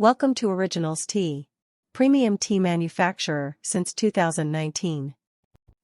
Welcome to Originals Tea. Premium tea manufacturer since 2019.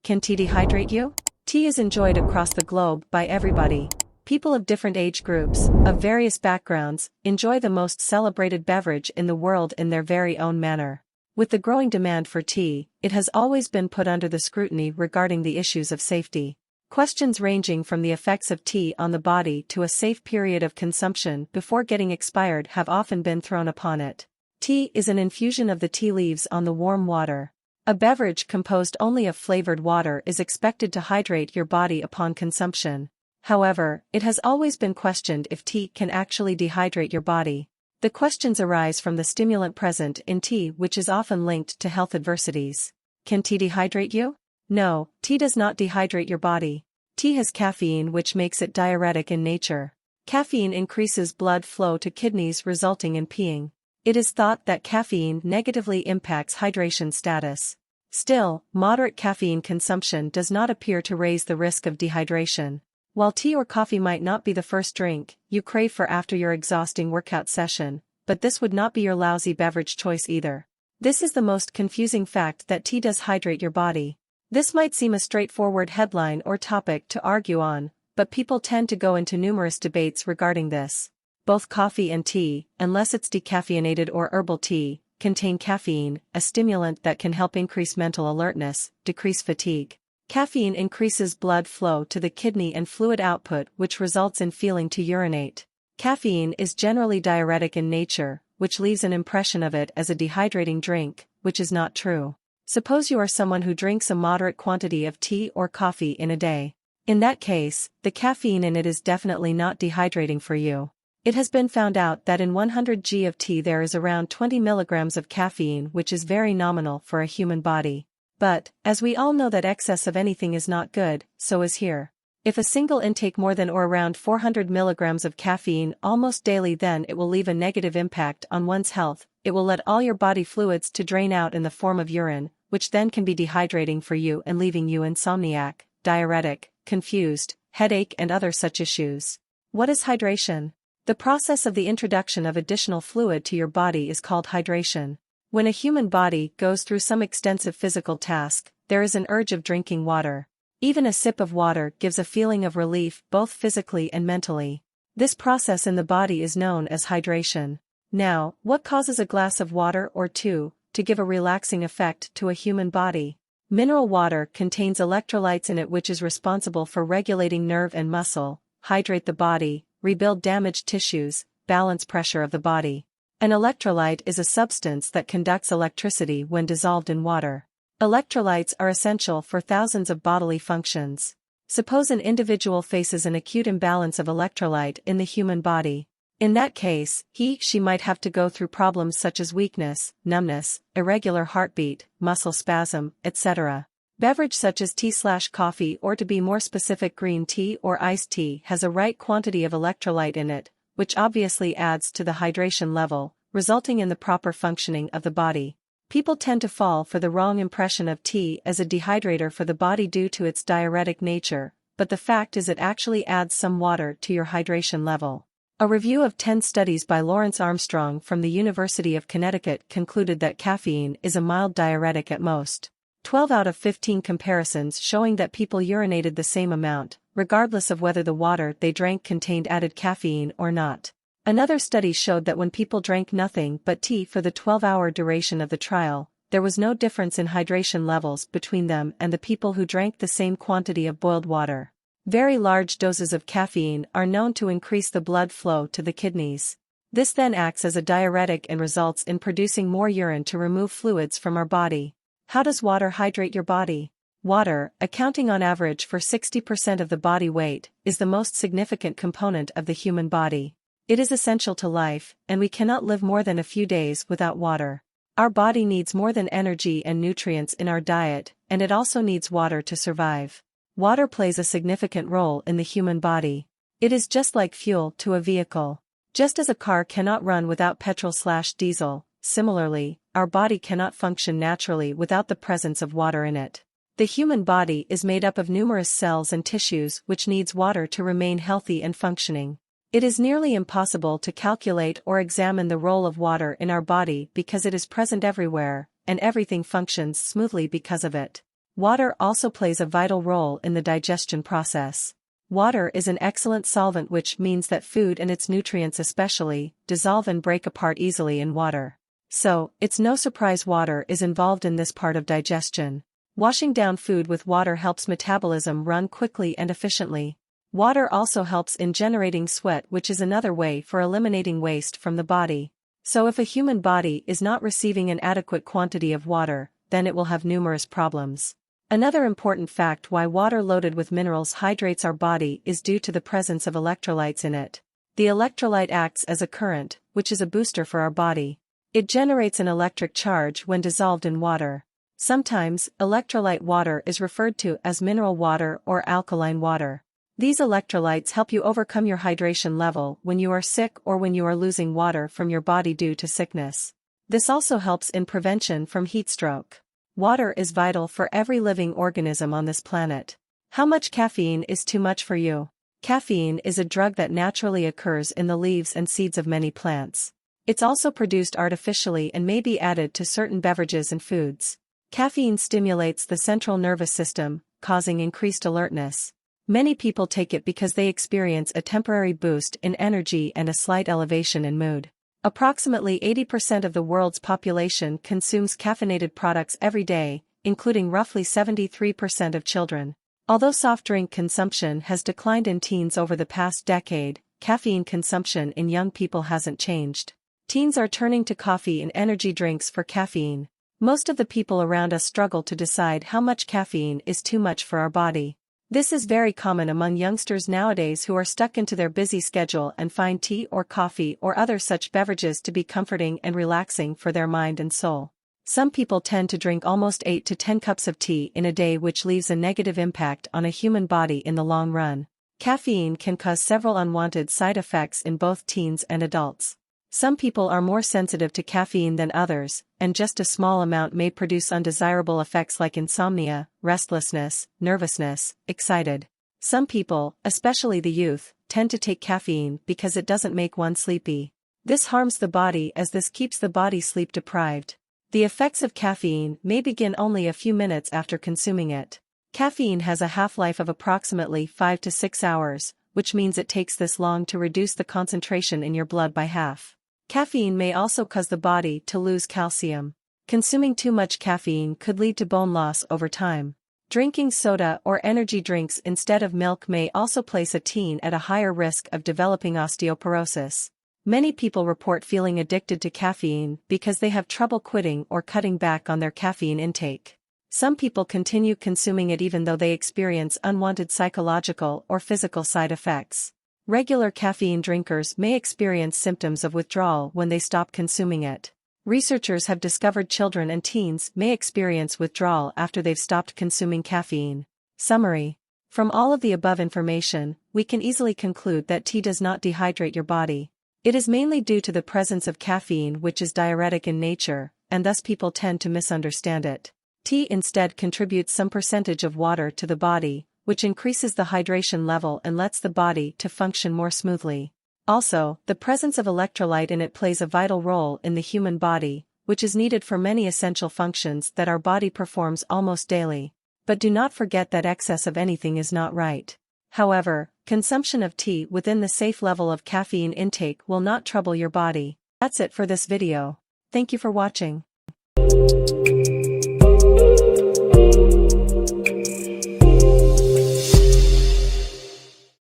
Can tea dehydrate you? Tea is enjoyed across the globe by everybody. People of different age groups, of various backgrounds, enjoy the most celebrated beverage in the world in their very own manner. With the growing demand for tea, it has always been put under the scrutiny regarding the issues of safety. Questions ranging from the effects of tea on the body to a safe period of consumption before getting expired have often been thrown upon it. Tea is an infusion of the tea leaves on the warm water. A beverage composed only of flavored water is expected to hydrate your body upon consumption. However, it has always been questioned if tea can actually dehydrate your body. The questions arise from the stimulant present in tea, which is often linked to health adversities. Can tea dehydrate you? No, tea does not dehydrate your body. Tea has caffeine, which makes it diuretic in nature. Caffeine increases blood flow to kidneys, resulting in peeing. It is thought that caffeine negatively impacts hydration status. Still, moderate caffeine consumption does not appear to raise the risk of dehydration. While tea or coffee might not be the first drink you crave for after your exhausting workout session, but this would not be your lousy beverage choice either. This is the most confusing fact, that tea does hydrate your body. This might seem a straightforward headline or topic to argue on, but people tend to go into numerous debates regarding this. Both coffee and tea, unless it's decaffeinated or herbal tea, contain caffeine, a stimulant that can help increase mental alertness, decrease fatigue. Caffeine increases blood flow to the kidney and fluid output, which results in feeling to urinate. Caffeine is generally diuretic in nature, which leaves an impression of it as a dehydrating drink, which is not true. Suppose you are someone who drinks a moderate quantity of tea or coffee in a day. In that case, the caffeine in it is definitely not dehydrating for you. It has been found out that in 100 g of tea there is around 20 milligrams of caffeine, which is very nominal for a human body. But, as we all know that excess of anything is not good, so is here. If a single intake more than or around 400 milligrams of caffeine almost daily, then it will leave a negative impact on one's health. It will let all your body fluids to drain out in the form of urine, which then can be dehydrating for you and leaving you insomniac, diuretic, confused, headache and other such issues. What is hydration? The process of the introduction of additional fluid to your body is called hydration. When a human body goes through some extensive physical task, there is an urge of drinking water. Even a sip of water gives a feeling of relief both physically and mentally. This process in the body is known as hydration. Now, what causes a glass of water or two to give a relaxing effect to a human body? Mineral water contains electrolytes in it, which is responsible for regulating nerve and muscle, hydrate the body, rebuild damaged tissues, balance pressure of the body. An electrolyte is a substance that conducts electricity when dissolved in water. Electrolytes are essential for thousands of bodily functions. Suppose an individual faces an acute imbalance of electrolyte in the human body. In that case, she might have to go through problems such as weakness, numbness, irregular heartbeat, muscle spasm, etc. Beverage such as tea/coffee, or to be more specific green tea or iced tea, has a right quantity of electrolyte in it, which obviously adds to the hydration level, resulting in the proper functioning of the body. People tend to fall for the wrong impression of tea as a dehydrator for the body due to its diuretic nature, but the fact is it actually adds some water to your hydration level. A review of 10 studies by Lawrence Armstrong from the University of Connecticut concluded that caffeine is a mild diuretic at most. 12 out of 15 comparisons showing that people urinated the same amount, regardless of whether the water they drank contained added caffeine or not. Another study showed that when people drank nothing but tea for the 12-hour duration of the trial, there was no difference in hydration levels between them and the people who drank the same quantity of boiled water. Very large doses of caffeine are known to increase the blood flow to the kidneys. This then acts as a diuretic and results in producing more urine to remove fluids from our body. How does water hydrate your body? Water, accounting on average for 60% of the body weight, is the most significant component of the human body. It is essential to life, and we cannot live more than a few days without water. Our body needs more than energy and nutrients in our diet, and it also needs water to survive. Water plays a significant role in the human body. It is just like fuel to a vehicle. Just as a car cannot run without petrol/diesel, similarly, our body cannot function naturally without the presence of water in it. The human body is made up of numerous cells and tissues which needs water to remain healthy and functioning. It is nearly impossible to calculate or examine the role of water in our body because it is present everywhere, and everything functions smoothly because of it. Water also plays a vital role in the digestion process. Water is an excellent solvent, which means that food and its nutrients especially dissolve and break apart easily in water. So, it's no surprise water is involved in this part of digestion. Washing down food with water helps metabolism run quickly and efficiently. Water also helps in generating sweat, which is another way for eliminating waste from the body. So if a human body is not receiving an adequate quantity of water, then it will have numerous problems. Another important fact why water loaded with minerals hydrates our body is due to the presence of electrolytes in it. The electrolyte acts as a current, which is a booster for our body. It generates an electric charge when dissolved in water. Sometimes, electrolyte water is referred to as mineral water or alkaline water. These electrolytes help you overcome your hydration level when you are sick or when you are losing water from your body due to sickness. This also helps in prevention from heat stroke. Water is vital for every living organism on this planet. How much caffeine is too much for you? Caffeine is a drug that naturally occurs in the leaves and seeds of many plants. It's also produced artificially and may be added to certain beverages and foods. Caffeine stimulates the central nervous system, causing increased alertness. Many people take it because they experience a temporary boost in energy and a slight elevation in mood. Approximately 80% of the world's population consumes caffeinated products every day, including roughly 73% of children. Although soft drink consumption has declined in teens over the past decade, caffeine consumption in young people hasn't changed. Teens are turning to coffee and energy drinks for caffeine. Most of the people around us struggle to decide how much caffeine is too much for our body. This is very common among youngsters nowadays who are stuck into their busy schedule and find tea or coffee or other such beverages to be comforting and relaxing for their mind and soul. Some people tend to drink almost 8 to 10 cups of tea in a day, which leaves a negative impact on a human body in the long run. Caffeine can cause several unwanted side effects in both teens and adults. Some people are more sensitive to caffeine than others, and just a small amount may produce undesirable effects like insomnia, restlessness, nervousness, excited. Some people, especially the youth, tend to take caffeine because it doesn't make one sleepy. This harms the body as this keeps the body sleep deprived. The effects of caffeine may begin only a few minutes after consuming it. Caffeine has a half-life of approximately 5 to 6 hours, which means it takes this long to reduce the concentration in your blood by half. Caffeine may also cause the body to lose calcium. Consuming too much caffeine could lead to bone loss over time. Drinking soda or energy drinks instead of milk may also place a teen at a higher risk of developing osteoporosis. Many people report feeling addicted to caffeine because they have trouble quitting or cutting back on their caffeine intake. Some people continue consuming it even though they experience unwanted psychological or physical side effects. Regular caffeine drinkers may experience symptoms of withdrawal when they stop consuming it. Researchers have discovered children and teens may experience withdrawal after they've stopped consuming caffeine. Summary. From all of the above information, we can easily conclude that tea does not dehydrate your body. It is mainly due to the presence of caffeine, which is diuretic in nature, and thus people tend to misunderstand it. Tea instead contributes some percentage of water to the body, which increases the hydration level and lets the body to function more smoothly. Also, the presence of electrolyte in it plays a vital role in the human body, which is needed for many essential functions that our body performs almost daily. But do not forget that excess of anything is not right. However, consumption of tea within the safe level of caffeine intake will not trouble your body. That's it for this video. Thank you for watching.